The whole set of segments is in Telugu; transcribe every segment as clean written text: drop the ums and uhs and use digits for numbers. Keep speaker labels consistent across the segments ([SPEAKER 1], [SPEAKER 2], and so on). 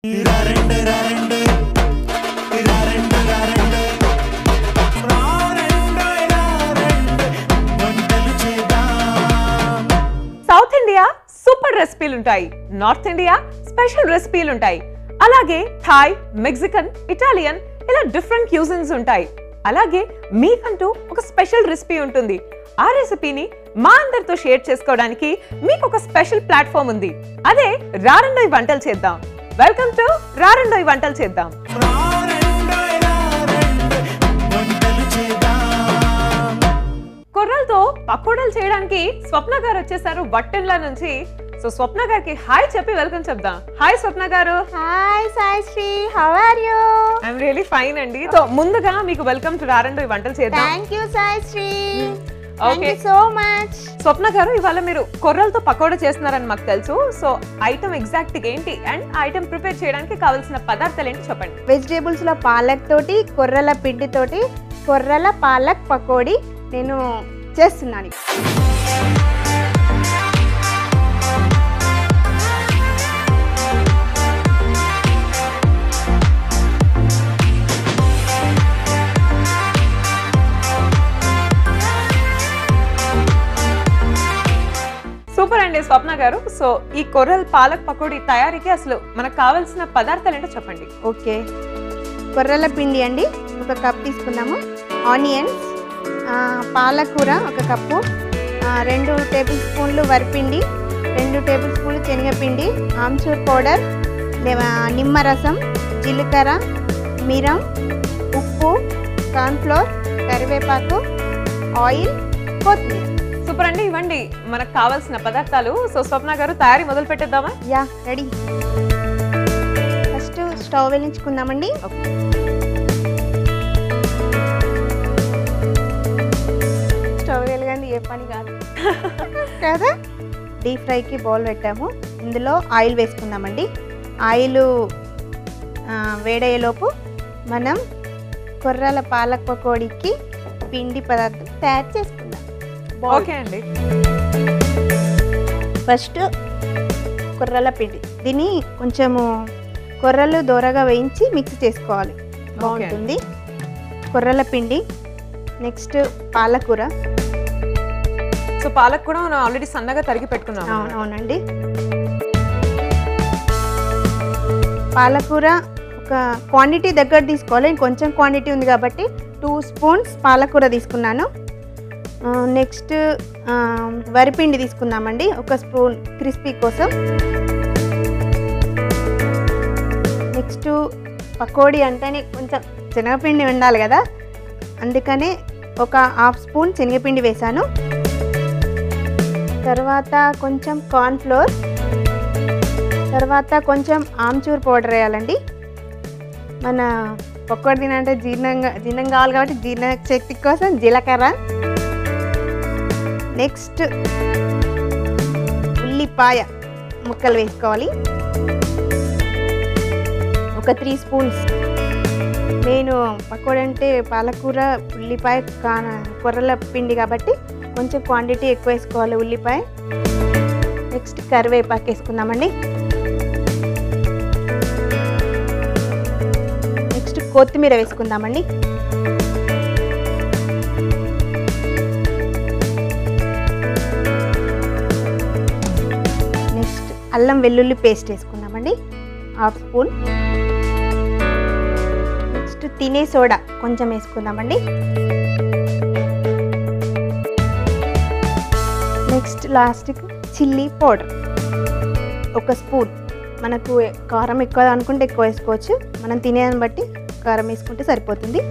[SPEAKER 1] సౌత్ ఇండియా సూపర్ రెసిపీలు ఉంటాయి, నార్త్ ఇండియా స్పెషల్ రెసిపీలు ఉంటాయి, అలాగే థాయ్, మెక్సికన్, ఇటాలియన్ ఇలా డిఫరెంట్ క్యూజిన్స్ ఉంటాయి. అలాగే మీకంటూ ఒక స్పెషల్ రెసిపీ ఉంటుంది. ఆ రెసిపీని మా అందరితో షేర్ చేసుకోవడానికి మీకు ఒక స్పెషల్ ప్లాట్ఫామ్ ఉంది. అదే రారండోయ్ వంటలు చేద్దాం. వెల్కమ్ టు రారండోయ్ వంటలు చేద్దాం. కొర్రలతో పకోడాలు చేయడానికి స్వప్న గారు వచ్చేసారు వట్టెన్ల నుంచి. సో స్వప్న గారికి హాయ్ చెప్పి వెల్కమ్ చెప్దాం. హాయ్ స్వప్న గారు.
[SPEAKER 2] Hi Saisri, how are you?
[SPEAKER 1] I'm really fine అండి. సో ముందుగా మీకు వెల్కమ్ టు రారండోయ్ వంటలు చేద్దాం.
[SPEAKER 2] Thank you Saisri,
[SPEAKER 1] okay
[SPEAKER 2] so much.
[SPEAKER 1] Swapna గారు, ఇవాళ మీరు కొర్రలతో పకోడా చేస్తున్నారని మాకు తెలుసు. సో ఐటమ్ ఎగ్జాక్ట్ ఏంటి అండ్ ఐటమ్ ప్రిపేర్ చేయడానికి కావాల్సిన పదార్థాలు ఏంటి చెప్పండి.
[SPEAKER 2] వెజిటేబుల్స్ లో పాలక్ తోటి, కొర్రల పిండి తోటి కొర్రల పాలక్ పకోడీ నేను చేస్తున్నాను.
[SPEAKER 1] సూపర్ అండి స్వప్న గారు. సో ఈ కొర్రల్ పాలక్ పకోడీ తయారీకి అసలు మనకు కావాల్సిన పదార్థాలు ఏంటో చెప్పండి.
[SPEAKER 2] ఓకే, కొర్రల పిండి అండి ఒక కప్ తీసుకున్నాము, ఆనియన్స్, పాలకూర ఒక కప్పు, 2 టేబుల్ స్పూన్లు వరిపిండి, 2 టేబుల్ స్పూన్లు శనగపిండి, ఆమ్చూర్ పౌడర్, నిమ్మరసం, జీలకర్ర, మిరం, ఉప్పు, కార్న్ఫ్లోర్, కరివేపాకు, ఆయిల్, కొత్తిమీర.
[SPEAKER 1] సూపర్ అండి, ఇవ్వండి మనకు కావాల్సిన పదార్థాలు. సో స్వప్న గారు తయారీ మొదలు పెట్టేద్దామా?
[SPEAKER 2] Yeah, ready. ఫస్ట్ స్టవ్ వెలిగించుకుందామండి. స్టవ్ వెలిగండి, ఏ పని కాదు కదా. డీప్ ఫ్రైకి బౌల్ పెట్టాము, ఇందులో ఆయిల్ వేసుకుందామండి. ఆయిల్ వేడయ్యేలోపు మనం కొర్రల పాలక్ పకోడీకి పిండి పదార్థం తయారు చేసుకుందాం.
[SPEAKER 1] ఓకే అండి.
[SPEAKER 2] ఫస్ట్ కొర్రల పిండి, దీన్ని కొంచెము కొర్రలు దోరగా వేయించి మిక్స్ చేసుకోవాలి, బాగుంటుంది. కొర్రల పిండి, నెక్స్ట్ పాలకూర.
[SPEAKER 1] సో పాలక్ కూడా మనం ఆల్రెడీ సన్నగా తరిగి పెట్టుకున్నాం.
[SPEAKER 2] అవునండి. పాలకూర ఒక క్వాంటిటీ దగ్గర తీసుకోవాలి, కొంచెం క్వాంటిటీ ఉంది కాబట్టి 2 స్పూన్స్ పాలకూర తీసుకున్నాను. నెక్స్ట్ వరిపిండి తీసుకుందామండి, 1 స్పూన్ క్రిస్పీ కోసం. నెక్స్ట్ పకోడీ అంటేనే కొంచెం శనగపిండి ఉండాలి కదా, అందుకనే ఒక 1/2 స్పూన్ శనగపిండి వేసాను. తర్వాత కొంచెం కార్న్ఫ్లోర్, తర్వాత కొంచెం ఆమ్చూర్ పౌడర్ వేయాలండి. మన పకోడీ తినంటే జీర్ణం కావాలి కాబట్టి జీర్ణ శక్తి కోసం జీలకర్ర. నెక్స్ట్ ఉల్లిపాయ ముక్కలు వేసుకోవాలి, ఒక 3 స్పూన్స్. నేను పకోడీ అంటే పాలకూర, ఉల్లిపాయ, కొర్రల పిండి కాబట్టి కొంచెం క్వాంటిటీ ఎక్కువ వేసుకోవాలి ఉల్లిపాయ. నెక్స్ట్ కరివేపాకు వేసుకుందామండి. నెక్స్ట్ కొత్తిమీర వేసుకుందామండి. నెక్స్ట్ అల్లం వెల్లుల్లి పేస్ట్ వేసుకుందామండి, 1/2 స్పూన్. నెక్స్ట్ తినే సోడా కొంచెం వేసుకుందామండి. నెక్స్ట్ లాస్ట్కి చిల్లీ పౌడర్ 1 స్పూన్. మనకు కారం ఎక్కువ అనుకుంటే ఎక్కువ వేసుకోవచ్చు, మనం తినేదాన్ని బట్టి కారం వేసుకుంటే సరిపోతుంది.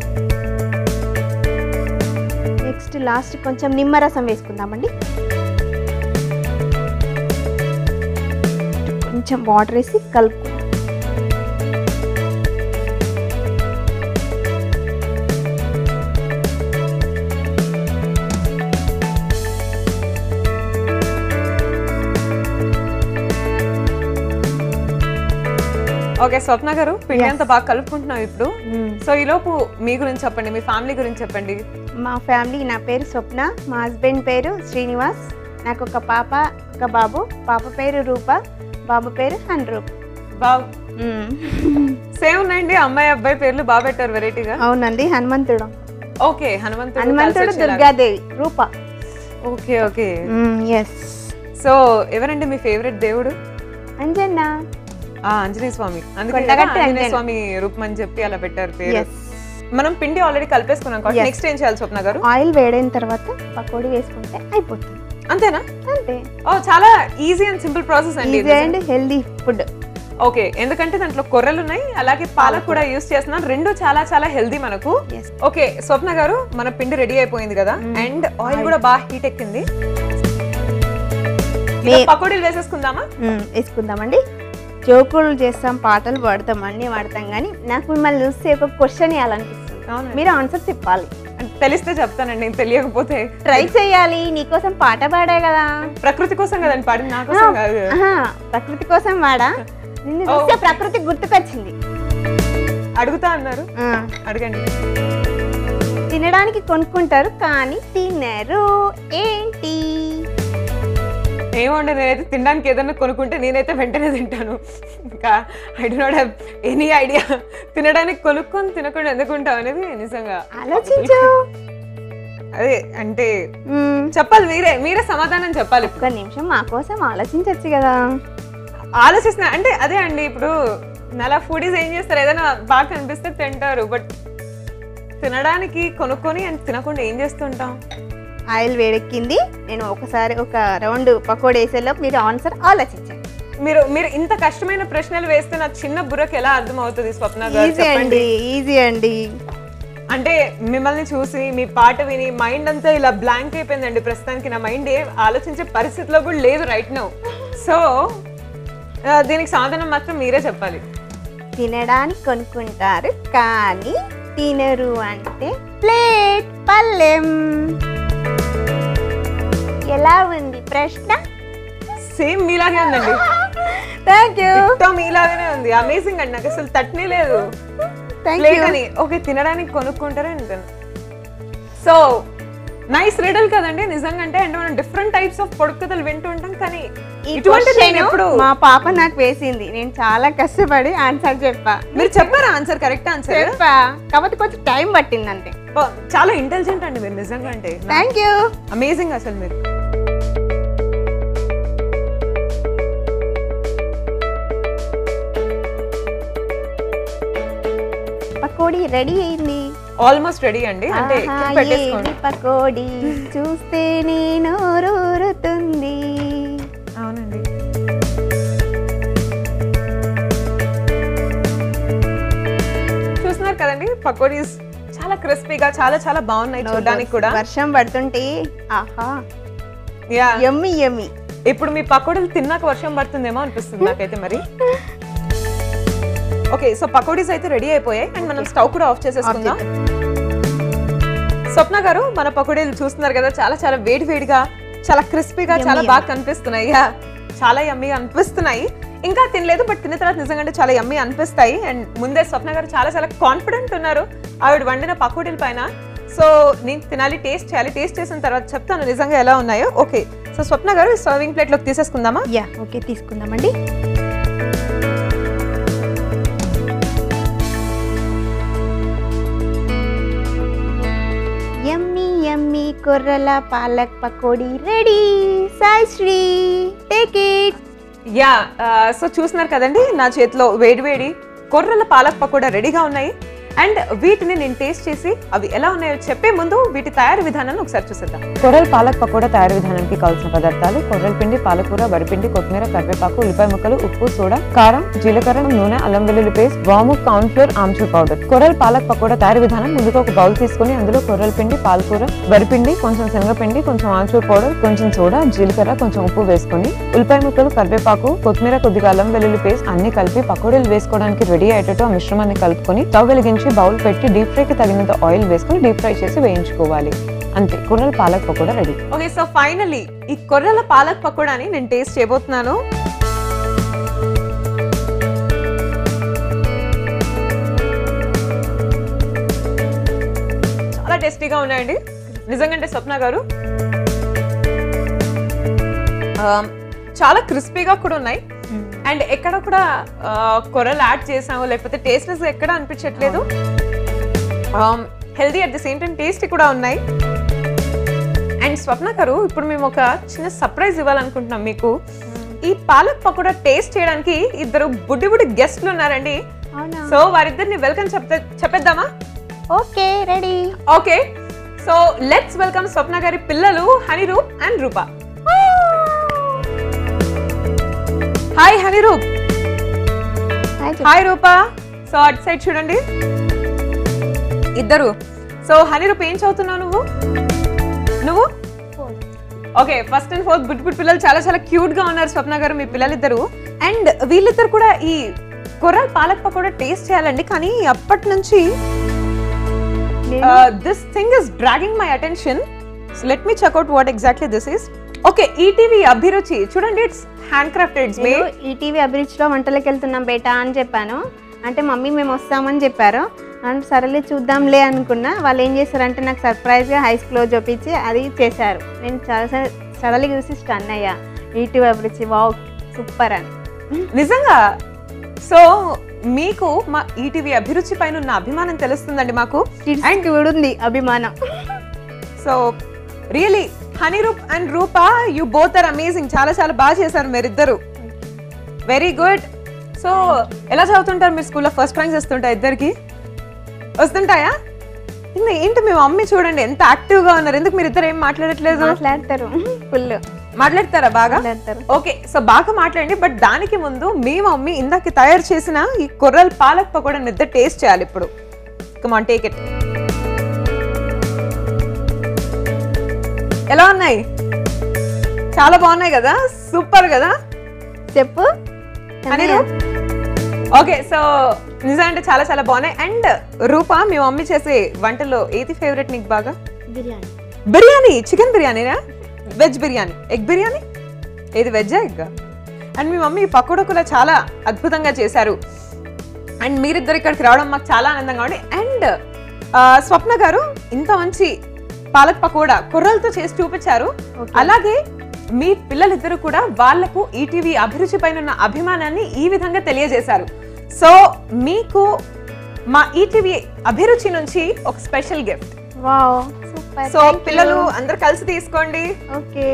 [SPEAKER 2] నెక్స్ట్ లాస్ట్ కొంచెం నిమ్మరసం వేసుకుందామండి. కొంచెం వాటర్ వేసి కలుపుకుందాం.
[SPEAKER 1] ఓకే స్వప్న గారు, పిండి అంతా బాగా కలుపుకుంటున్నాం ఇప్పుడు. సో ఈ లోపు మీ గురించి చెప్పండి, మీ ఫ్యామిలీ గురించి చెప్పండి.
[SPEAKER 2] మా ఫ్యామిలీ, నా పేరు స్వప్న, మా హస్బెండ్ పేరు శ్రీనివాస్, నాకు ఒక పాప, ఒక బాబు. పాప పేరు రూప, బాబు పేరు హన్రూప్.
[SPEAKER 1] వావ్, సేమ్ ఉన్నాయండి, అమ్మాయి అబ్బాయి పేర్లు బాగా పెట్టారు వెరైటీగా.
[SPEAKER 2] అవునండి, హనుమంతుడు.
[SPEAKER 1] ఓకే, హనుమంతుడు,
[SPEAKER 2] దుర్గాదేవి రూప.
[SPEAKER 1] Okay okay.
[SPEAKER 2] ఎస్.
[SPEAKER 1] సో ఎవరండి మీ ఫేవరెట్ దేవుడు?
[SPEAKER 2] అంజన్న.
[SPEAKER 1] ఆంజనేయ స్వామి. అందుకే ఆంజనేయ స్వామి రూపం అని చెప్పి అలా పెట్టారు పేరు. మనం పిండి ఆల్రెడీ కలిపేసుకున్నాం కాబట్టి నెక్స్ట్ ఏం చేయాలి స్వప్న గారు?
[SPEAKER 2] ఆయిల్ వేడైన తర్వాత పకోడీ వేసుకుంటే అయిపోతుంది.
[SPEAKER 1] అంతేనా?
[SPEAKER 2] అంతే.
[SPEAKER 1] ఓ, చాలా ఈజీ అండ్ సింపుల్ ప్రాసెస్ అండి.
[SPEAKER 2] Easy and healthy food.
[SPEAKER 1] Okay, ఎందుకంటే దాంట్లో కొర్రలు ఉన్నాయి, అలాగే పాలక్ కూడా యూస్ చేస్తున్నాం, రెండు చాలా చాలా హెల్దీ మనకు. ఓకే స్వప్న గారు, మన పిండి రెడీ అయిపోయింది కదా, అండ్ ఆయిల్ కూడా బాగా హీట్ ఎక్కింది. పకోడీలు వేసేసుకుందామా?
[SPEAKER 2] వేసుకుందామండి. జోకులు చేస్తాం, పాటలు పాడతాం, అన్ని వాడతాం, కానీ నాకు మిమ్మల్ని చూస్తే ఒక క్వశ్చన్ వేయాలనిపిస్తుంది. మీరు ఆన్సర్ చెప్పాలి.
[SPEAKER 1] తెలిస్తే చెప్తానండి, తెలియకపోతే
[SPEAKER 2] ట్రై చేయాలి. నీకోసం పాట పాడా కదా.
[SPEAKER 1] ప్రకృతి కోసం కదండి పాడింది, నా కోసం కాదు.
[SPEAKER 2] ప్రకృతి కోసం పాడా. నిన్ను చూస్తే ప్రకృతి గుర్తుకొచ్చింది.
[SPEAKER 1] అడుగుతా అన్నారు, అడగండి.
[SPEAKER 2] తినడానికి కొనుక్కుంటారు కానీ తినరు, ఏంటి?
[SPEAKER 1] ఏమండి, నేనైతే తినడానికి ఏదైనా కొనుక్కుంటే నేనైతే వెంటనే తింటాను. ఇంకా I do not have any idea. తినడానికి కొనుక్కొని తినకుండా ఎందుకుంటాం అనేది నిజంగా
[SPEAKER 2] ఆలోచించు.
[SPEAKER 1] అదే అంటే చెప్పాలి, మీరే సమాధానం చెప్పాలి.
[SPEAKER 2] ఒక్క నిమిషం మా కోసం ఆలోచించచ్చు కదా.
[SPEAKER 1] ఆలోచిస్తున్నా అంటే అదే అండి, ఇప్పుడు నలా ఫుడీస్ ఏం చేస్తారు, ఏదైనా బాగా కనిపిస్తే తింటారు, బట్ తినడానికి కొనుక్కొని అండ్ తినకుండా ఏం చేస్తుంటాం?
[SPEAKER 2] ఆయిల్ వేడెక్కింది, నేను ఒకసారి ఒక రౌండ్ పకోడీ వేసేలోపు మీరు ఆన్సర్ ఆలోచించండి.
[SPEAKER 1] మీరు ఇంత కష్టమైన ప్రశ్నలు వేస్తే నా చిన్న బుర్రకి ఎలా అర్థం అవుతుంది స్వప్న గారు?
[SPEAKER 2] ఈజీ అండి.
[SPEAKER 1] అంటే మిమ్మల్ని చూసి మీ పాట విని మైండ్ అంతా ఇలా బ్లాంక్ అయిపోయిందండి. ప్రస్తుతానికి నా మైండ్ ఏం ఆలోచించే పరిస్థితిలో కూడా లేదు రైట్ నౌ. సో దీనికి సమాధానం మాత్రం మీరే చెప్పాలి.
[SPEAKER 2] తినడానికి కొనుక్కుంటారు కానీ తినరు అంటే ప్లేట్, పళ్ళెం. ఎలా ఉంది ప్రశ్న?
[SPEAKER 1] సేమ్ మీలాగే ఉందండి.
[SPEAKER 2] Thank you.
[SPEAKER 1] మీలాగానే ఉంది. అమేజింగ్ అండి, నాకు అసలు తట్టనే లేదు. ఓకే, తినడానికి కొనుక్కుంటారా అంతే. సో నైస్ రీడల్ కదండి నిజంగా. అంటే మనం డిఫరెంట్ టైప్స్ ఆఫ్ పొడుపు కథలు వింటూ ఉంటాం, కానీ
[SPEAKER 2] మా పాప నాకు వేసింది, నేను చాలా కష్టపడి ఆన్సర్ చెప్పా.
[SPEAKER 1] మీరు చెప్పారా ఆన్సర్? కరెక్ట్ ఆన్సర్
[SPEAKER 2] చెప్పా, కాబట్టి కొంచెం టైం పట్టింది అంతే.
[SPEAKER 1] చాలా ఇంటెలిజెంట్ అండి మీరు నిజంగా. అంటే
[SPEAKER 2] థ్యాంక్ యూ,
[SPEAKER 1] అమేజింగ్ అసలు మీరు.
[SPEAKER 2] పకోడీ రెడీ అయింది,
[SPEAKER 1] ఆల్మోస్ట్ రెడీ అండి. అంటే
[SPEAKER 2] పకోడీ చూస్తే నేను నోరూరుతుంది.
[SPEAKER 1] అవునండి, చూస్తున్నారు కదండి పకోడీస్ చాలా క్రిస్పీగా చాలా చాలా బాగున్నాయి చూడడానికి కూడా.
[SPEAKER 2] వర్షం పడుతుంటే ఆహా, యమ్మీ యమ్మీ.
[SPEAKER 1] ఇప్పుడు మీ పకోడీలు తిన్నాక వర్షం పడుతుందేమో అనిపిస్తుంది నాకైతే మరి. ఓకే, సో పకోడీస్ అయితే రెడీ అయిపోయాయి అండ్ మనం స్టవ్ కూడా ఆఫ్ చేసేసుకుందాం. స్వప్న గారు, మన పకోడీలు చూస్తున్నారు కదా, చాలా చాలా వేడిగా చాలా క్రిస్పీగా చాలా బాగా కనిపిస్తున్నాయి. చాలా యమ్మీ అనిపిస్తున్నాయి. ఇంకా తినలేదు, బట్ తిన్న తర్వాత నిజంగా చాలా యమ్మీ అనిపిస్తాయి. అండ్ ముందే స్వప్న గారు చాలా చాలా కాన్ఫిడెంట్ ఉన్నారు ఆవిడ వండిన పకోడీల పైన. సో నేను తినాలి, టేస్ట్ చేయాలి. టేస్ట్ చేసిన తర్వాత చెప్తాను నిజంగా ఎలా ఉన్నాయో. ఓకే, సో స్వప్న గారు సర్వింగ్ ప్లేట్ లోకి తీసేసుకుందామా?
[SPEAKER 2] ఓకే, తీసుకుందామండి. యమ్మీ యమ్మీ కొర్రల palak pakodi ready. Sai Sri, take it.
[SPEAKER 1] So చూస్తున్నారు కదండి, నా చేతిలో వేడి కొర్రల పాలక్ పకోడా రెడీగా ఉన్నాయి. అండ్ వీటిని నేను టేస్ట్ చేసి అవి ఎలా ఉన్నాయో చెప్పే ముందు వీటి తయారీ విధానాన్ని ఒకసారి చూసేద్దాం. కొర్రల పాలక్ పకోడా తయారీ విధానానికి కావాల్సిన పదార్థాలు: కొర్రల పిండి, పాలకూర, వరిపిండి, కొత్తిమీర, కరివేపాకు, ఉల్లిపాయ ముక్కలు, ఉప్పు, సోడా, కారం, జీలకర్ర, నూనె, అల్లం వెల్లుల్లి పేస్ట్, వాము, కార్న్ ఫ్లోర్, ఆమ్చూర్ పౌడర్. కొర్రల పాలక్ పకోడా తయారీ విధానం: ముందుగా ఒక బౌల్ తీసుకుని అందులో కొర్రల పిండి, పాలకూర, వరిపిండి, కొంచెం శనగపిండి, కొంచెం ఆమ్చూర్ పౌడర్, కొంచెం సోడా, జీలకర్ర, కొంచెం ఉప్పు వేసుకుని ఉల్లిపాయ ముక్కలు, కరివేపాకు, కొత్తిమీర, కొద్దిగా అల్లం వెల్లుల్లి పేస్ట్ అన్ని కలిపి పకోడీలు వేసుకోవడానికి రెడీ అయ్యేటట్టు ఆ మిశ్రమాన్ని కలుపుకొని స్టవ్ వెలిగించి బౌల్ పెట్టి డీప్ ఫ్రైకి తగినంత ఆయిల్ వేసుకుని డీప్ ఫ్రై చేసి వేయించుకోవాలి. అంతే, కొర్రల palak pakoda ready. Okay, so finally ఈ కొర్రల పాలక్ పకోడాని నేను టేస్ట్ చేయబోతున్నాను. చాలా టేస్టీగా ఉన్నాయండి నిజంగా. స్వప్న గారు చాలా క్రిస్పీగా కూడా ఉన్నాయి. అండ్ ఎక్కడ కూడా కొర్రలు యాడ్ చేసాము లేకపోతే టేస్ట్లెస్ ఎక్కడ అనిపించట్లేదు. Healthy at the same time tasty కూడా ఉన్నాయి. అండ్ స్వప్న గారు ఇప్పుడు మేము ఒక చిన్న సర్ప్రైజ్ ఇవ్వాలనుకుంటున్నాం మీకు. ఈ పాలక్ పకోడా టేస్ట్ చేయడానికి ఇద్దరు బుడ్డి గెస్ట్లు ఉన్నారండి. సో వారిద్దరిని వెల్కమ్ చెప్పేద్దామా?
[SPEAKER 2] Okay, ready.
[SPEAKER 1] Okay, so let's welcome Swapna గారి పిల్లలు Haniroop and Roopa. Hi Haniroop. Hi Roopa. So అటు సైడ్ చూడండి ఇద్దరు. సో హనీరూప్ ఏం చదువుతున్నావు నువ్వు? ఓకే, ఫస్ట్ అండ్ ఫోర్త్ బుడ్ పిల్లలు చాలా చాలా క్యూట్ గా ఉన్నారు స్వప్న గారు మీ పిల్లలిద్దరు. అండ్ వీళ్ళిద్దరు కూడా ఈ కొర్రల్ పాలక్ పకోడా టేస్ట్ చేయాలండి. కానీ అప్పటి నుంచి this thing is dragging my attention. So let me check out what exactly this is. Okay, ETV అభిరుచి చూడండి, ఇట్స్ హ్యాండ్ క్రాఫ్టెడ్.
[SPEAKER 2] ఈటీవీ అభిరుచిలో వంటలకు వెళ్తున్నాం బేటా అని చెప్పాను. అంటే మమ్మీ మేము వస్తామని చెప్పారు. అండ్ సరేలే చూద్దాంలే అనుకున్నా. వాళ్ళు ఏం చేశారంటే నాకు సర్ప్రైజ్గా ఐస్ క్లోజ్ చూపించి అది చేశారు. నేను చాలా సడన్గా చూసి స్టన్ అయ్యా. ఈటీవీ అభిరుచి వావ్ సూపర్ అని.
[SPEAKER 1] నిజంగా సో మీకు మా ఈటీవీ అభిరుచి పైన ఉన్న అభిమానం తెలుస్తుందండి మాకు.
[SPEAKER 2] అండ్ ఉంది అభిమానం.
[SPEAKER 1] So really Haniroop and Roopa you both are amazing. చాలా చాలా బాగా చేశారు మీరిద్దరు. Very good. సో ఎలా చదువుతుంటారు మీరు స్కూల్లో? ఫస్ట్ ర్యాంక్స్ వస్తుంటాయి ఇద్దరికి? వస్తుంటాయా? ఏంటి మీ మమ్మీ చూడండి ఎంత యాక్టివ్ గా ఉన్నారు. ఎందుకు మీరు ఇద్దరు ఏం మాట్లాడట్లేదు?
[SPEAKER 2] మాట్లాడతారు, ఫుల్
[SPEAKER 1] మాట్లాడతారా? బాగా. ఓకే, సో బాగా మాట్లాడండి. బట్ దానికి ముందు మీ మమ్మీ ఇందాక తయారు చేసిన ఈ కొర్రల్ పాలక్ పకోడా నిద్ర టేస్ట్ చేయాలి ఇప్పుడు. Come on, take it. ఎలా ఉన్నాయి? చాలా బాగున్నాయి కదా? సూపర్ కదా?
[SPEAKER 2] చెప్పు.
[SPEAKER 1] ఓకే, సో నిజంగా చాలా చాలా బాగున్నాయి. అండ్ రూపా మీ మమ్మీ చేసే వంటల్లో ఏది ఫేవరెట్ నీకు బాగా? బిర్యానీ. చికెన్ బిర్యానీనా? వెజ్ బిర్యానీ? ఎగ్ బిర్యానీ? ఏది వెజ్జా ఎగ్గా? అండ్ మీ మమ్మీ పకోడా కూడా చాలా అద్భుతంగా చేశారు. అండ్ మీరిద్దరు ఇక్కడికి రావడం మాకు చాలా ఆనందంగా ఉంది. అండ్ స్వప్న గారు ఇంత మంచి పాలక్ పకోడా కొర్రలతో చేసి చూపించారు. అలాగే మీ పిల్లలిద్దరు కూడా వాళ్లకు ఈటీవీ అభిరుచి పైన ఉన్న అభిమానాన్ని ఈ విధంగా తెలియజేశారు. సో మీకు మా ఈటీవీ అభిరుచి నుంచి ఒక special gift.
[SPEAKER 2] Wow super.
[SPEAKER 1] So పిల్లలు అందరు కలిసి తీసుకోండి.
[SPEAKER 2] ఓకే.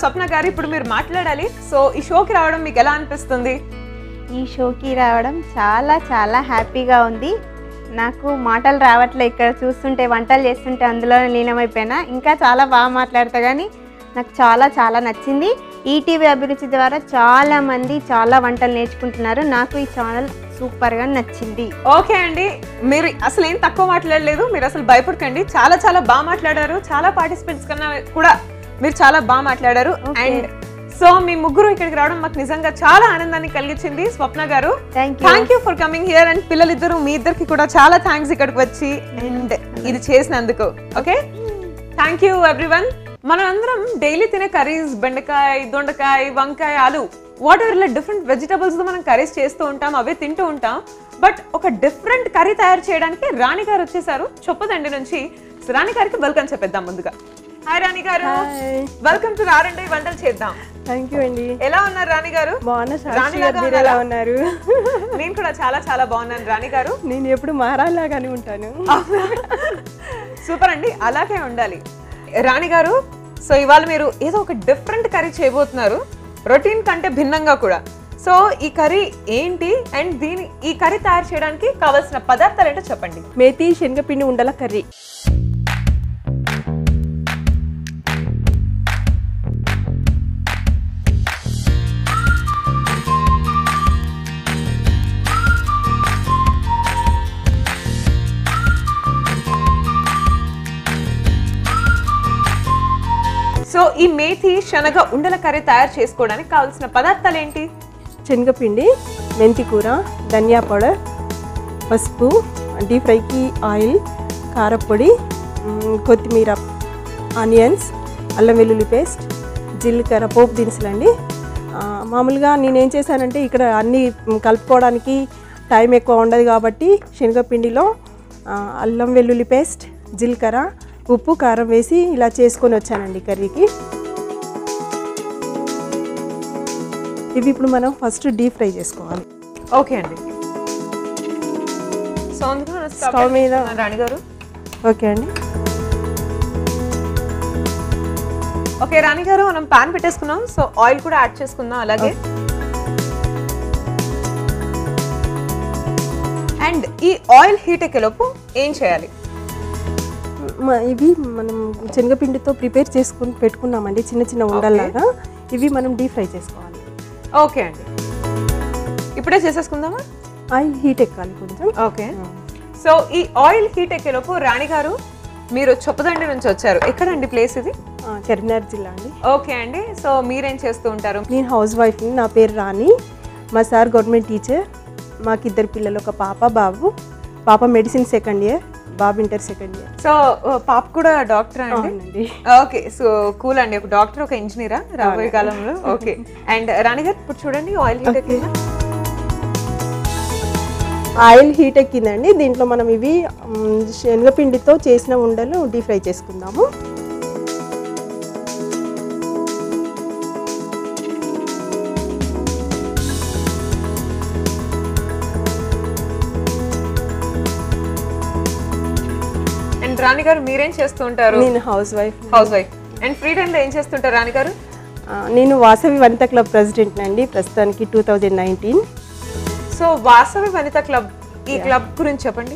[SPEAKER 1] స్వప్న గారు ఇప్పుడు మీరు మాట్లాడాలి. సో ఈ షోకి రావడం మీకు ఎలా అనిపిస్తుంది?
[SPEAKER 2] ఈ షోకి రావడం చాలా చాలా హ్యాపీగా ఉంది. నాకు మాటలు రావట్లే. ఇక్కడ చూస్తుంటే వంటలు చేస్తుంటే అందులో లీనమైపోయినా. ఇంకా చాలా బాగా మాట్లాడతా కానీ నాకు చాలా చాలా నచ్చింది. ఈటీవీ అభిరుచి ద్వారా చాలా మంది చాలా వంటలు నేర్చుకుంటున్నారు. నాకు ఈ ఛానల్ సూపర్గా నచ్చింది.
[SPEAKER 1] ఓకే అండి, మీరు అసలు ఏం తక్కువ మాట్లాడలేదు. మీరు అసలు భయపడకండి. చాలా చాలా బాగా మాట్లాడారు. చాలా పార్టిసిపెంట్స్ కన్నా కూడా మీరు చాలా బాగా మాట్లాడారు. అండ్ సో మీ ముగ్గురు ఇక్కడికి రావడం మాకు నిజంగా చాలా ఆనందాన్ని కలిగించింది. స్వప్న గారు thank you for coming here. And పిల్లలిద్దరు మీ ఇద్దరికి కూడా చాలా థ్యాంక్స్ ఇక్కడికి వచ్చి అండ్ ఇది చేసినందుకు. Okay, thank you everyone. మనం అందరం డైలీ తినే కర్రీస్ బెండకాయ, దొండకాయ, వంకాయ, ఆలు, వాట్ ఎవర్ ఇలా డిఫరెంట్ వెజిటబుల్స్ తో మనం కర్రీస్ చేస్తూ ఉంటాం, అవే తింటూ ఉంటాం. బట్ ఒక డిఫరెంట్ కర్రీ తయారు చేయడానికి రాణి గారు వచ్చేసారు చొప్పదండి నుంచి. రాణి గారికి వెల్కమ్ చెప్పేద్దాం ముందుగా. హాయ్ రాణి గారు, వెల్కమ్ టు రారండి వంటలు చేద్దాం.
[SPEAKER 3] థ్యాంక్ యూ అండి.
[SPEAKER 1] ఎలా ఉన్నారు రాణి గారు?
[SPEAKER 3] బాగున్నా. ఉన్నారు?
[SPEAKER 1] నేను కూడా చాలా చాలా బాగున్నాను రాణి గారు.
[SPEAKER 3] నేను ఎప్పుడు మహారాణిలాగానే ఉంటాను.
[SPEAKER 1] సూపర్ అండి, అలాగే ఉండాలి రాణి గారు. సో ఇవాళ మీరు ఏదో ఒక డిఫరెంట్ కర్రీ చేయబోతున్నారు, రొటీన్ కంటే భిన్నంగా కూడా. సో ఈ కర్రీ ఏంటి అండ్ ఈ కర్రీ తయారు చేయడానికి కావాల్సిన పదార్థాలు ఏంటో చెప్పండి.
[SPEAKER 3] మేతి శనగపిండి ఉండల కర్రీ.
[SPEAKER 1] సో ఈ మేతి శనగ ఉండల కర్రీ తయారు చేసుకోవడానికి కావాల్సిన పదార్థాలు ఏంటి?
[SPEAKER 3] శనగపిండి, మెంతి కూర, ధనియా పౌడర్, పసుపు, డీప్ ఫ్రైకి ఆయిల్, కారపొడి, కొత్తిమీర, ఆనియన్స్, అల్లం వెల్లుల్లి పేస్ట్, జీలకర్ర, పోపు దినుసులండి. మామూలుగా నేనేం చేశానంటే ఇక్కడ అన్నీ కలుపుకోవడానికి టైం ఎక్కువ ఉండదు కాబట్టి శనగపిండిలో అల్లం వెల్లుల్లి పేస్ట్, జీలకర్ర, ఉప్పు, కారం వేసి ఇలా చేసుకొని వచ్చానండి కర్రీకి. ఇవి ఇప్పుడు మనం ఫస్ట్ డీప్ ఫ్రై చేసుకోవాలి.
[SPEAKER 1] ఓకే అండి. సో అందుకు
[SPEAKER 3] స్టవ్ మీద
[SPEAKER 1] రాణి గారు.
[SPEAKER 3] ఓకే అండి.
[SPEAKER 1] ఓకే రాణి గారు, మనం పాన్ పెట్టేసుకున్నాం. సో ఆయిల్ కూడా యాడ్ చేసుకుందాం అలాగే. అండ్ ఈ ఆయిల్ హీట్ ఎక్కేలోపు ఏం చేయాలి?
[SPEAKER 3] ఇవి మనం శనగపిండితో ప్రిపేర్ చేసుకుని పెట్టుకున్నామండి, చిన్న చిన్న ఉండల్లాగా. ఇవి మనం డీప్ ఫ్రై చేసుకోవాలి.
[SPEAKER 1] ఓకే అండి, ఇప్పుడే చేసేసుకుందామా?
[SPEAKER 3] ఆయిల్ హీట్ ఎక్కాలి కొంచెం.
[SPEAKER 1] ఓకే. సో ఈ ఆయిల్ హీట్ ఎక్కేలోపు రాణి గారు, మీరు చొప్పదండి నుంచి వచ్చారు. ఎక్కడండి ప్లేస్ ఇది?
[SPEAKER 3] కరీంనగర్ జిల్లా అండి.
[SPEAKER 1] ఓకే అండి. సో మీరేం చేస్తూ ఉంటారు?
[SPEAKER 3] నేను హౌస్ వైఫ్ని. నా పేరు రాణి. మా సార్ గవర్నమెంట్ టీచర్. మాకు 2 పిల్లలు, ఒక పాప బాబు. పాప మెడిసిన్ సెకండ్ ఇయర్, బాబు ఇంటర్ సెకండ్ ఇయర్.
[SPEAKER 1] సో పాప కూడా డాక్టర్ అండి?
[SPEAKER 3] అవునండి.
[SPEAKER 1] ఓకే. సో కూల్ అండి, ఒక డాక్టర్ ఒక ఇంజనీరా రాబోయే కాలంలో? ఓకే. అండ్ రాణి గారు ఇప్పుడు చూడండి ఆయిల్ హీట్ ఎక్కిందా?
[SPEAKER 3] ఆయిల్ హీట్ ఎక్కిందండి. దీంట్లో మనం ఇవి శనగపిండితో చేసిన ఉండలు డీప్ ఫ్రై చేసుకుందాము.
[SPEAKER 1] అండ్ రాణి గారు, మీరేం చేస్తూ ఉంటారు?
[SPEAKER 3] నేను హౌస్ వైఫ్.
[SPEAKER 1] అండ్ ఫ్రీ టైంలో ఏం చేస్తుంటారు రాణి గారు?
[SPEAKER 3] నేను వాసవి వనిత క్లబ్ ప్రెసిడెంట్ అండి ప్రస్తుతానికి 2019.
[SPEAKER 1] సో వాసవి వనిత క్లబ్, ఈ క్లబ్ గురించి చెప్పండి.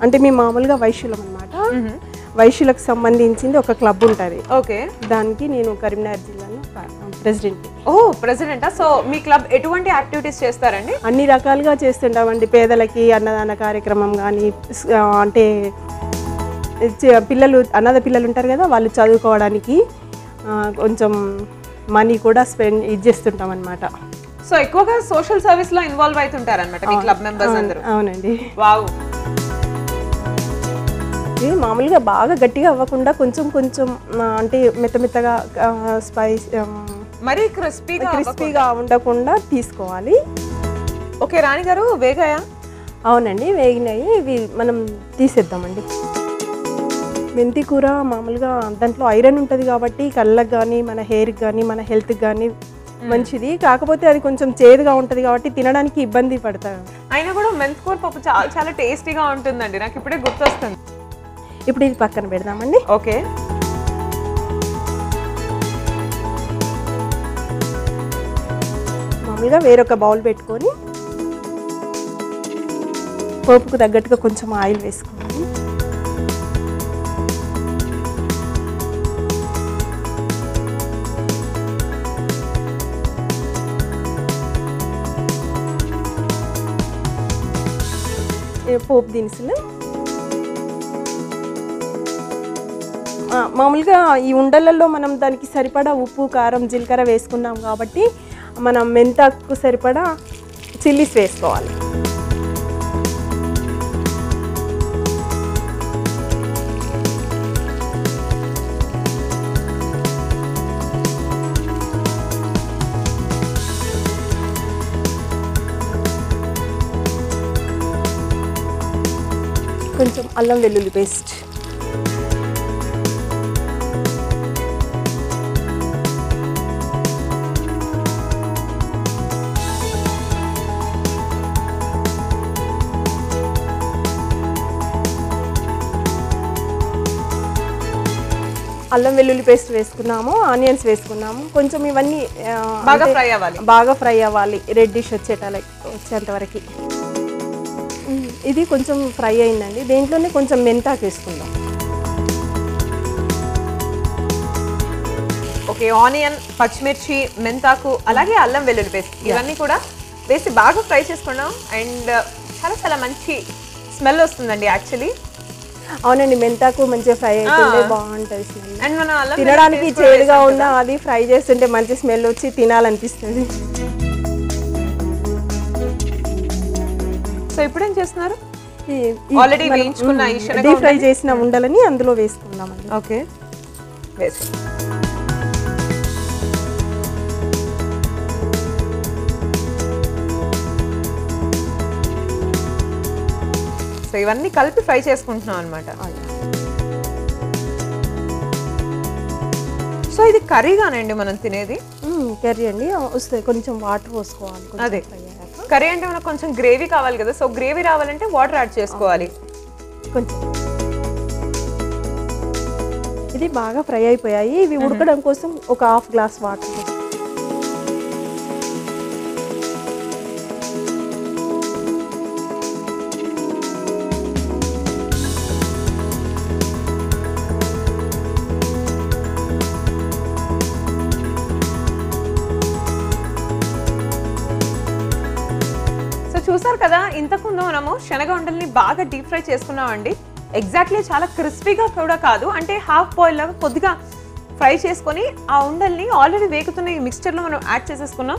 [SPEAKER 3] అంటే మేము మామూలుగా వైశ్యులం అనమాట. వైశ్యులకు సంబంధించింది ఒక క్లబ్ ఉంటుంది.
[SPEAKER 1] ఓకే.
[SPEAKER 3] దానికి నేను కరీంనగర్ జిల్లాలో ప్రెసిడెంట్.
[SPEAKER 1] ఓ ప్రెసిడెంటా? సో మీ క్లబ్ ఎటువంటి యాక్టివిటీస్ చేస్తారండి?
[SPEAKER 3] అన్ని రకాలుగా చేస్తుంటామండి. పేదలకి అన్నదాన కార్యక్రమం కానీ, అంటే పిల్లలు అనాథ పిల్లలు ఉంటారు కదా, వాళ్ళు చదువుకోవడానికి కొంచెం మనీ కూడా ఇది చేస్తుంటాం అనమాట.
[SPEAKER 1] సో ఎక్కువగా సోషల్ సర్వీస్ లో ఇన్వాల్వ్ అవుతుంటారు అనమాట మీ క్లబ్ మెంబర్స్ అందరూ?
[SPEAKER 3] అవునండి.
[SPEAKER 1] వావ్.
[SPEAKER 3] ఇది మామూలుగా బాగా గట్టిగా అవ్వకుండా కొంచెం కొంచెం అంటే మెత్తగా స్పైస్
[SPEAKER 1] మరి క్రిస్పీగా
[SPEAKER 3] ఉండకుండా తీసుకోవాలి.
[SPEAKER 1] ఓకే రాణి గారు, వేగాయా?
[SPEAKER 3] అవునండి, వేగినాయి. ఇవి మనం తీసేద్దామండి. మెంతి కూర మామూలుగా దాంట్లో ఐరన్ ఉంటుంది కాబట్టి కళ్ళకు కానీ, మన హెయిర్కి కానీ, మన హెల్త్కి కానీ మంచిది. కాకపోతే అది కొంచెం చేదుగా ఉంటుంది కాబట్టి తినడానికి ఇబ్బంది పడతారు.
[SPEAKER 1] అయినా కూడా మెంతి కూర పప్పు చాలా చాలా టేస్టీగా ఉంటుందండి, నాకు ఇప్పుడే గుర్తొస్తుంది.
[SPEAKER 3] ఇప్పుడు ఇది పక్కన పెడదామండి.
[SPEAKER 1] ఓకే.
[SPEAKER 3] మామూలుగా వేరొక బౌల్ పెట్టుకొని పోపుకు తగ్గట్టుగా కొంచెం ఆయిల్ వేసుకోవాలి. పోపు దినుసులు మామూలుగా ఈ ఉండలలో మనం దానికి సరిపడా ఉప్పు, కారం, జీలకర్ర వేసుకున్నాం కాబట్టి మనం మెంతాకు సరిపడా చిల్లీస్ వేసుకోవాలి. కొంచెం అల్లం వెల్లుల్లి పేస్ట్, అల్లం వెల్లుల్లి పేస్ట్ వేసుకున్నాము, ఆనియన్స్ వేసుకున్నాము. కొంచెం ఇవన్నీ బాగా ఫ్రై అవ్వాలి, రెడ్డిష్ వచ్చేంత వరకు. ఇది కొంచెం ఫ్రై అయిందండి. దేంట్లోనే కొంచెం మెంతాకు వేసుకుందాం.
[SPEAKER 1] ఓకే. ఆనియన్, పచ్చిమిర్చి, మెంతాకు, అలాగే అల్లం వెల్లుల్లి పేస్ట్ ఇవన్నీ కూడా వేసి బాగా ఫ్రై చేసుకున్నాం. అండ్ చాలా చాలా మంచి స్మెల్ వస్తుందండి యాక్చువల్లీ.
[SPEAKER 3] అవునండి, మెంతాకు మంచిగా ఫ్రై అయితే బాగుంటుంది స్మెల్.
[SPEAKER 1] అండ్ మన
[SPEAKER 3] తినడానికి చేదుగా ఉన్నా అది ఫ్రై చేస్తుంటే మంచి స్మెల్ వచ్చి తినాలనిపిస్తుంది.
[SPEAKER 1] సో ఇప్పుడు ఏం చేస్తున్నారు? ఆల్రెడీ వేయించుకున్న
[SPEAKER 3] డీప్ ఫ్రై చేసిన ఉండలని అందులో వేసుకుందామండి.
[SPEAKER 1] ఓకే, వేసి సో ఇవన్నీ కలిపి ఫ్రై చేసుకుంటున్నాం అనమాట. సో ఇది కర్రీగానండి మనం తినేది?
[SPEAKER 3] కర్రీ అండి వస్తుంది, కొంచెం వాటర్ పోసుకోవాలి.
[SPEAKER 1] అదే కర్రీ అంటే మనకు కొంచెం గ్రేవీ కావాలి కదా, సో గ్రేవీ రావాలంటే వాటర్ యాడ్ చేసుకోవాలి
[SPEAKER 3] కొంచెం. ఇది బాగా ఫ్రై అయిపోయాయి. ఇవి ఉడకడం కోసం ఒక హాఫ్ గ్లాస్ వాటర్.
[SPEAKER 1] చూసారు కదా, ఇంతకుముందు మనము శనగ ఉండల్ని బాగా డీప్ ఫ్రై చేసుకున్నామండి. ఎగ్జాక్ట్లీ చాలా క్రిస్పీగా కూడా కాదు, అంటే హాఫ్ బాయిల్ లాగా కొద్దిగా ఫ్రై చేసుకొని ఆ ఉండల్ని ఆల్రెడీ వేగుతున్న ఈ మిక్స్చర్లో మనం యాడ్ చేసేసుకున్నాం.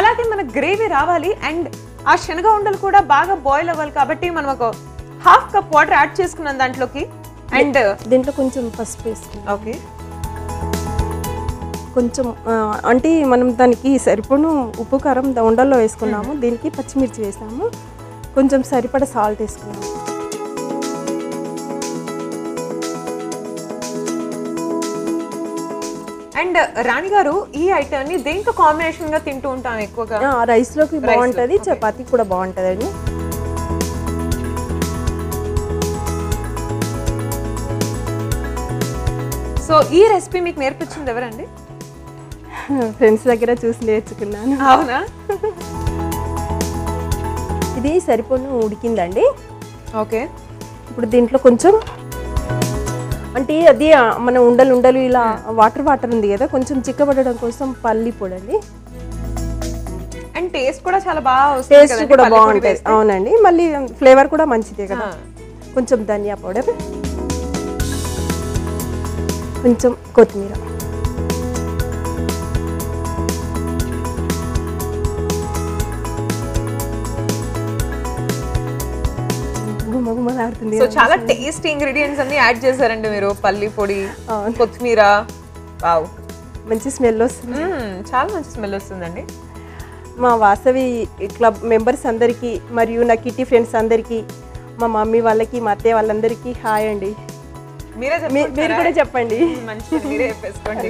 [SPEAKER 1] అలాగే మన గ్రేవీ రావాలి అండ్ ఆ శనగ ఉండలు కూడా బాగా బాయిల్ అవ్వాలి కాబట్టి మనం ఒక హాఫ్ కప్ వాటర్ యాడ్ చేసుకున్నాం దాంట్లోకి. అండ్
[SPEAKER 3] దీంట్లో కొంచెం పసుపు వేసుకున్నాం.
[SPEAKER 1] ఓకే,
[SPEAKER 3] కొంచెం అంటే మనం దానికి సరిపడు ఉప్పు కారం ఉండల్లో వేసుకున్నాము. దీనికి పచ్చిమిర్చి వేసాము, కొంచెం సరిపడ సాల్ట్ వేసుకున్నాము.
[SPEAKER 1] అండ్ రాణి గారు, ఈ ఐటమ్ ని దేంతో కాంబినేషన్ గా తింటూ ఉంటాను ఎక్కువగా?
[SPEAKER 3] రైస్ లోకి బాగుంటది, చపాతీ కూడా బాగుంటదండి.
[SPEAKER 1] సో ఈ రెసిపీ మీకు నేర్పించింది ఎవరండి?
[SPEAKER 3] ఫ్రెండ్స్ దగ్గర చూసి నేర్చుకున్నాను.
[SPEAKER 1] అవునా?
[SPEAKER 3] ఇది సరిపడు ఉడికిందండి.
[SPEAKER 1] ఓకే,
[SPEAKER 3] ఇప్పుడు దీంట్లో కొంచెం అంటే అది మన ఉండలు ఇలా వాటర్ ఉంది కదా, కొంచెం చిక్కబడడం కోసం పల్లి పొడి అండి.
[SPEAKER 1] అండ్ టేస్ట్ కూడా చాలా బాగా వస్తుంది,
[SPEAKER 3] టేస్ట్ కూడా బాగుంటుంది. అవునండి, మళ్ళీ ఫ్లేవర్ కూడా మంచిదే కదా. కొంచెం ధనియా పౌడర్, కొంచెం కొత్తిమీర, గుమగుమలాడుతుంది.
[SPEAKER 1] సో చాలా టేస్టీ ఇంగ్రీడియంట్స్ అన్ని యాడ్ చేశారండి మీరు. పల్లి పొడి, కొత్తిమీర, వావ్,
[SPEAKER 3] మంచి స్మెల్ వస్తుంది.
[SPEAKER 1] చాలా మంచి స్మెల్ వస్తుందండి.
[SPEAKER 3] మా వాసవి క్లబ్ మెంబర్స్ అందరికీ మరియు నా కిట్టి ఫ్రెండ్స్ అందరికీ, మా మమ్మీ వాళ్ళకి, మా అత్తయ్య వాళ్ళందరికీ హాయ్ అండి. మీరు కూడా చెప్పండి.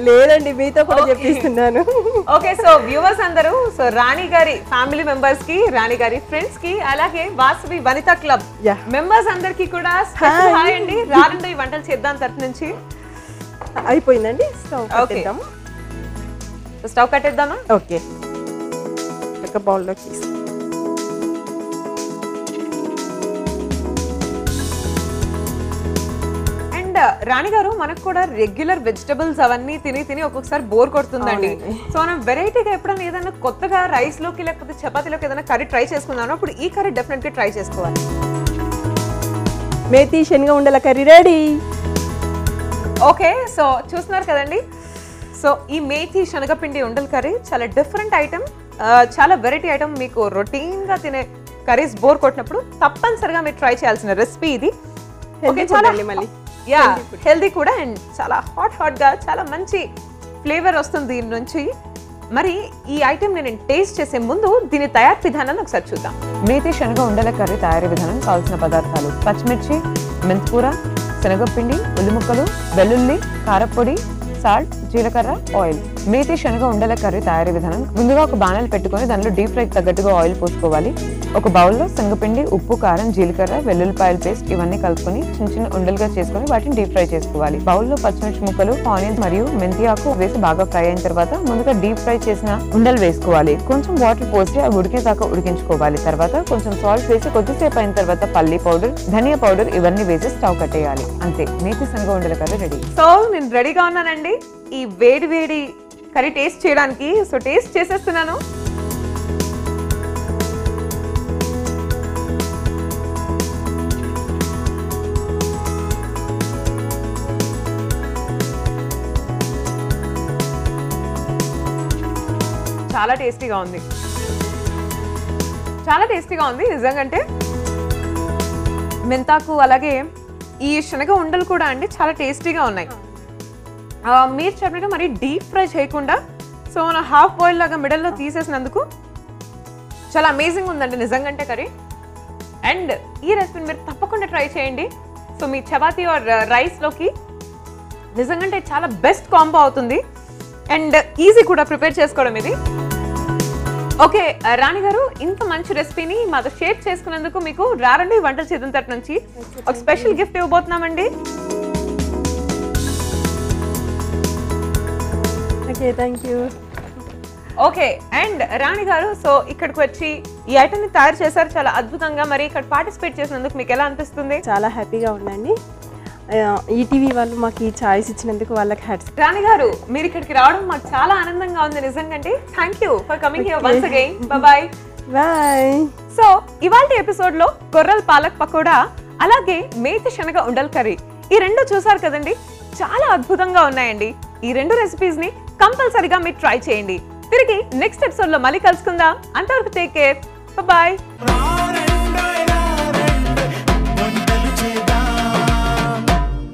[SPEAKER 3] లేదండి, మీతో కూడా చెప్పిస్తున్నాను.
[SPEAKER 1] ఓకే, సో వ్యూవర్స్ అందరూ, సో రాణి గారి ఫ్యామిలీ మెంబర్స్ కి, రాణి గారి ఫ్రెండ్స్ కి, అలాగే వాసవి వనితా క్లబ్ మెంబర్స్ అందరికి కూడా హాయ్ అండి. రానండి ఈ వంటలు చేద్దాం తరఫు నుంచి.
[SPEAKER 3] అయిపోయిందండి, స్టవ్ కట్టేద్దాము.
[SPEAKER 1] స్టవ్ కట్టేద్దామా?
[SPEAKER 3] ఓకే, ఒక బౌల్లోకి తీసి
[SPEAKER 1] రాణి గారు, మనకు కూడా రెగ్యులర్ వెజిటబుల్స్ అవన్నీ తిని ఒక్కొక్కసారి బోర్ కొడుతుందండి. సో మనం వెరైటీగా ఎప్పుడైనా ఏదైనా కొత్తగా రైస్ లోకి లేకపోతే చపాతీలోకి ఏదైనా కర్రీ ట్రై చేసుకున్నాను, అప్పుడు ఈ కర్రీ డెఫినెట్ గా ట్రై చేసుకోవాలి.
[SPEAKER 3] మేతి శనగ ఉండల కర్రీ రెడీ.
[SPEAKER 1] ఓకే, సో చూస్తున్నారు కదండి. సో ఈ మేతి శనగపిండి ఉండల కర్రీ చాలా డిఫరెంట్ ఐటమ్, చాలా వెరైటీ ఐటమ్. మీకు రొటీన్ గా తినే కర్రీస్ బోర్ కొట్టినప్పుడు తప్పనిసరిగా మీరు ట్రై చేయాల్సిన రెసిపీ ఇది. ఓకే, చాలా హెల్దీ కూడా అండ్ చాలా హాట్ గా చాలా మంచి ఫ్లేవర్ వస్తుంది దీని నుంచి. మరి ఈ ఐటమ్ నేను టేస్ట్ చేసే ముందు దీని తయారీ విధానాన్ని ఒకసారి చూద్దాం. మేతి శనగ ఉండల కర్రీ తయారీ విధానం. కావాల్సిన పదార్థాలు: పచ్చిమిర్చి, మెంతికూర, శనగపిండి, ఉల్లి ముక్కలు, వెల్లుల్లి, కారపొడి, సాల్ట్, జీలకర్ర, ఆయిల్. మేతి శనగ ఉండల కర్రీ తయారీ విధానం. ముందుగా ఒక బాణలు పెట్టుకొని దానిలో డీప్ ఫ్రైకి తగ్గట్టుగా ఆయిల్ పోసుకోవాలి. ఒక బౌల్లో శనగపిండి, ఉప్పు, కారం, జీలకర్ర, వెల్లుల్లిపాయల పేస్ట్ ఇవన్నీ కలుపుకొని చిన్న ఉండలుగా చేసుకొని వాటిని డీప్ ఫ్రై చేసుకోవాలి. బౌల్లో పచ్చిమిర్చి ముక్కలు, ఆనియన్స్ మరియు మెంతి ఆకు వేసి బాగా ఫ్రై అయిన తర్వాత ముందుగా డీప్ ఫ్రై చేసిన ఉండలు వేసుకోవాలి. కొంచెం వాటర్ పోసి అవి ఉడికేదాకా ఉడికించుకోవాలి. తర్వాత కొంచెం సాల్ట్ వేసి కొద్దిసేపు అయిన తర్వాత పల్లి పౌడర్, ధనియా పౌడర్ ఇవన్నీ వేసి స్టవ్ కట్టేయాలి. అంతే, మేతి శనగ ఉండల కర్రీ రెడీ. సో నేను రెడీగా ఉన్నానండి ఈ వేడి కర్రీ టేస్ట్ చేయడానికి. సో టేస్ట్ చేసేస్తున్నాను. చాలా టేస్టీగా ఉంది, చాలా టేస్టీగా ఉంది నిజంగా. అంటే మెంతాకు అలాగే ఈ శనగ ఉండలు కూడా అండి చాలా టేస్టీగా ఉన్నాయి. మీరు చెప్పినట్టు మరి డీప్ ఫ్రై చేయకుండా సో మన హాఫ్ బాయిల్ లాగా మిడల్లో తీసేసినందుకు చాలా అమేజింగ్ ఉందండి నిజంగా కర్రీ. అండ్ ఈ రెసిపీని మీరు తప్పకుండా ట్రై చేయండి. సో మీ చపాతీ ఆర్ రైస్లోకి నిజంగా చాలా బెస్ట్ కాంబో అవుతుంది. అండ్ ఈజీ కూడా ప్రిపేర్ చేసుకోవడం ఇది. ఓకే రాణి గారు, ఇంత మంచి రెసిపీని మాతో షేర్ చేసుకున్నందుకు మీకు రారండి వంటల చేతుల తరపు నుంచి ఒక స్పెషల్ గిఫ్ట్ ఇవ్వబోతున్నామండి.
[SPEAKER 3] Okay, thank you.
[SPEAKER 1] Okay, and Rani గారు, సో ఇక్కడికి వచ్చి ఈ ఐటమ్ ని తయారు చేశారు చాలా అద్భుతంగా. మరి ఇక్కడ పార్టిసిపేట్ చేసినందుకు మీకు ఎలా అనిపిస్తుంది?
[SPEAKER 3] చాలా హ్యాపీగా ఉందండి. ఈటీవీ వాళ్ళు మాకు ఈ ఛాయిస్ ఇచ్చినందుకు వాళ్ళకి హ్యాట్స్.
[SPEAKER 1] రాణి గారు, మీరు ఇక్కడికి రావడం మాకు చాలా ఆనందంగా ఉంది నిజంగా. Thank you for coming here once again. Bye
[SPEAKER 3] bye.
[SPEAKER 1] So ఇవాల్టి ఎపిసోడ్ లో కొర్రల్ పాలక్ పకోడా అలాగే మేతి శనగ ఉండల్ కర్రీ ఈ రెండు చూసారు కదండి. చాలా అద్భుతంగా ఉన్నాయండి. ఈ రెండు రెసిపీస్ ని కంపల్సరీగా మీరు ట్రై చేయండి. తిరిగి నెక్స్ట్ ఎపిసోడ్ లో మళ్ళీ కలుసుకుందాం. అంతవరకు టేక్ కేర్. బాయ్.